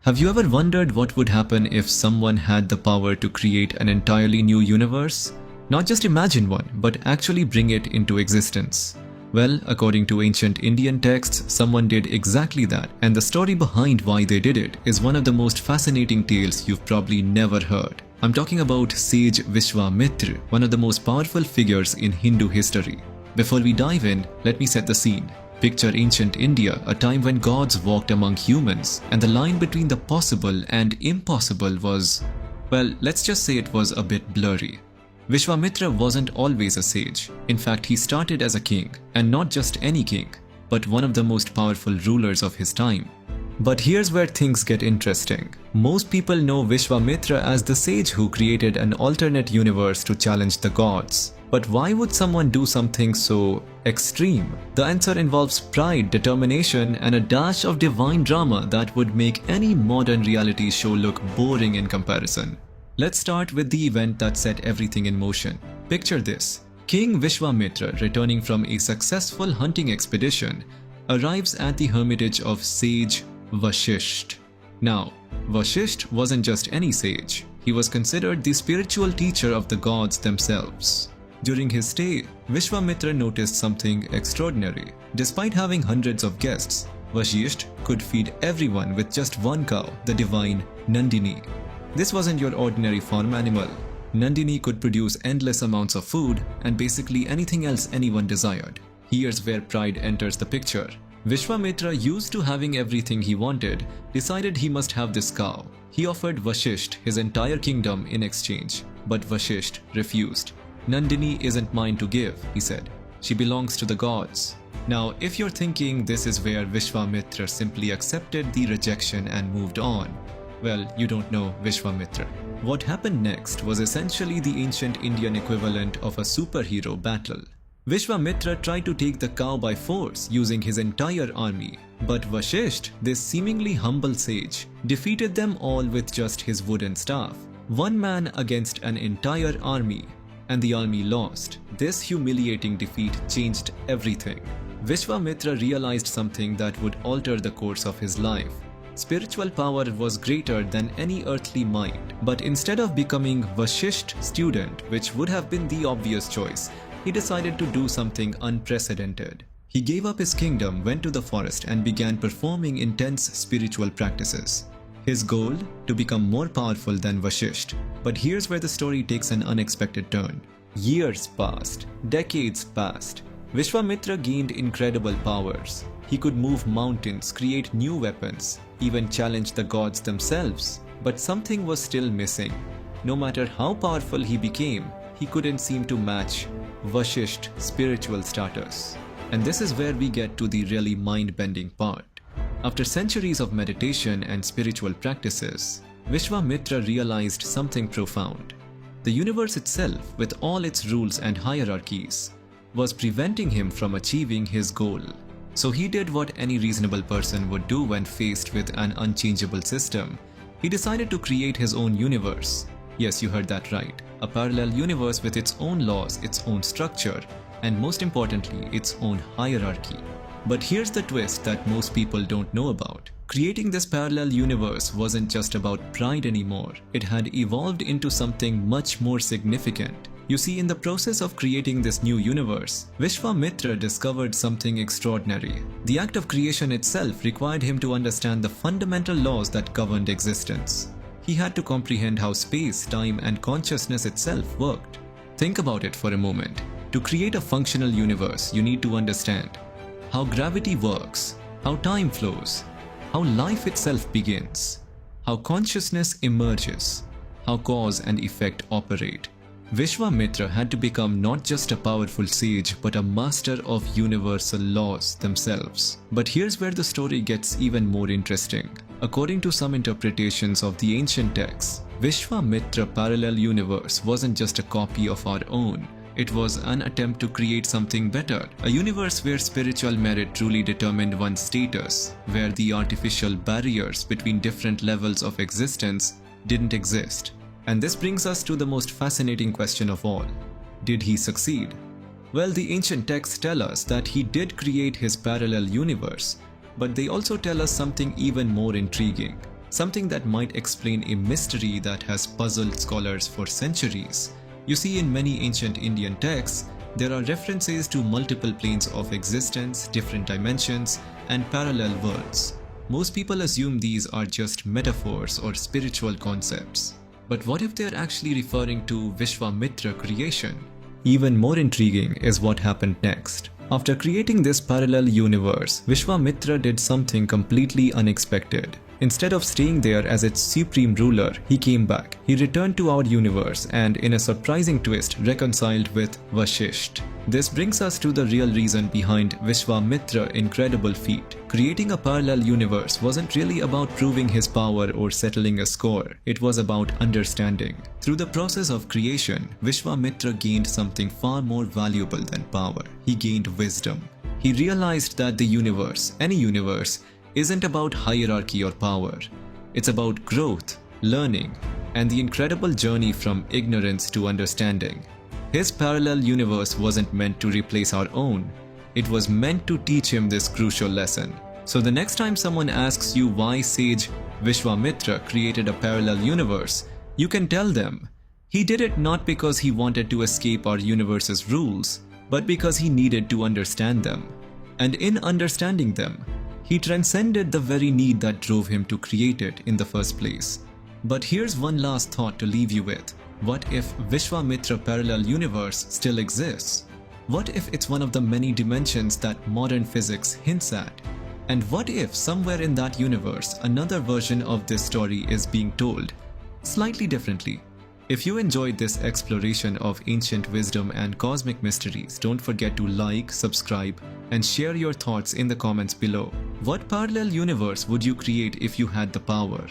Have you ever wondered what would happen if someone had the power to create an entirely new universe? Not just imagine one, but actually bring it into existence. Well, according to ancient Indian texts, someone did exactly that, and the story behind why they did it is one of the most fascinating tales you've probably never heard. I'm talking about sage Vishwamitra, one of the most powerful figures in Hindu history. Before we dive in, let me set the scene. Picture ancient India, a time when gods walked among humans, and the line between the possible and impossible was, well, let's just say it was a bit blurry. Vishwamitra wasn't always a sage. In fact, he started as a king, and not just any king, but one of the most powerful rulers of his time. But here's where things get interesting. Most people know Vishwamitra as the sage who created an alternate universe to challenge the gods. But why would someone do something so extreme? The answer involves pride, determination, and a dash of divine drama that would make any modern reality show look boring in comparison. Let's start with the event that set everything in motion. Picture this. King Vishwamitra, returning from a successful hunting expedition, arrives at the hermitage of sage Vashisht. Now, Vashisht wasn't just any sage. He was considered the spiritual teacher of the gods themselves. During his stay, Vishwamitra noticed something extraordinary. Despite having hundreds of guests, Vashisht could feed everyone with just one cow, the divine Nandini. This wasn't your ordinary farm animal. Nandini could produce endless amounts of food and basically anything else anyone desired. Here's where pride enters the picture. Vishwamitra, used to having everything he wanted, decided he must have this cow. He offered Vashisht his entire kingdom in exchange, but Vashisht refused. Nandini isn't mine to give, he said. She belongs to the gods. Now, if you're thinking this is where Vishwamitra simply accepted the rejection and moved on, well, you don't know Vishwamitra. What happened next was essentially the ancient Indian equivalent of a superhero battle. Vishwamitra tried to take the cow by force using his entire army, but Vashisht, this seemingly humble sage, defeated them all with just his wooden staff. One man against an entire army, and the army lost. This humiliating defeat changed everything. Vishwamitra realized something that would alter the course of his life. Spiritual power was greater than any earthly mind, but instead of becoming Vashisht's student, which would have been the obvious choice, he decided to do something unprecedented. He gave up his kingdom, went to the forest, and began performing intense spiritual practices. His goal? To become more powerful than Vashisht. But here's where the story takes an unexpected turn. Years passed, decades passed. Vishwamitra gained incredible powers. He could move mountains, create new weapons, even challenge the gods themselves. But something was still missing. No matter how powerful he became, he couldn't seem to match Vashisht's spiritual status. And this is where we get to the really mind-bending part. After centuries of meditation and spiritual practices, Vishwamitra realized something profound. The universe itself, with all its rules and hierarchies, was preventing him from achieving his goal. So he did what any reasonable person would do when faced with an unchangeable system. He decided to create his own universe. Yes, you heard that right. A parallel universe with its own laws, its own structure, and most importantly, its own hierarchy. But here's the twist that most people don't know about. Creating this parallel universe wasn't just about pride anymore. It had evolved into something much more significant. You see, in the process of creating this new universe, Vishwamitra discovered something extraordinary. The act of creation itself required him to understand the fundamental laws that governed existence. He had to comprehend how space, time, and consciousness itself worked. Think about it for a moment. To create a functional universe, you need to understand how gravity works, how time flows, how life itself begins, how consciousness emerges, how cause and effect operate. Vishwamitra had to become not just a powerful sage, but a master of universal laws themselves. But here's where the story gets even more interesting. According to some interpretations of the ancient texts, Vishwamitra parallel universe wasn't just a copy of our own. It was an attempt to create something better, a universe where spiritual merit truly determined one's status, where the artificial barriers between different levels of existence didn't exist. And this brings us to the most fascinating question of all. Did he succeed? Well, the ancient texts tell us that he did create his parallel universe, but they also tell us something even more intriguing. something that might explain a mystery that has puzzled scholars for centuries. You see, in many ancient Indian texts, there are references to multiple planes of existence, different dimensions, and parallel worlds. Most people assume these are just metaphors or spiritual concepts. But what if they're actually referring to Vishwamitra creation? Even more intriguing is what happened next. After creating this parallel universe, Vishwamitra did something completely unexpected. Instead of staying there as its supreme ruler, he came back. He returned to our universe and, in a surprising twist, reconciled with Vashisht. This brings us to the real reason behind Vishwamitra's incredible feat. Creating a parallel universe wasn't really about proving his power or settling a score. It was about understanding. Through the process of creation, Vishwamitra gained something far more valuable than power. He gained wisdom. He realized that the universe, any universe, isn't about hierarchy or power. It's about growth, learning, and the incredible journey from ignorance to understanding. His parallel universe wasn't meant to replace our own. It was meant to teach him this crucial lesson. So the next time someone asks you why sage Vishwamitra created a parallel universe, you can tell them, he did it not because he wanted to escape our universe's rules, but because he needed to understand them. And in understanding them, he transcended the very need that drove him to create it in the first place. But here's one last thought to leave you with. What if Vishwamitra parallel universe still exists? What if it's one of the many dimensions that modern physics hints at? And what if somewhere in that universe another version of this story is being told, slightly differently? If you enjoyed this exploration of ancient wisdom and cosmic mysteries, don't forget to like, subscribe, and share your thoughts in the comments below. What parallel universe would you create if you had the power?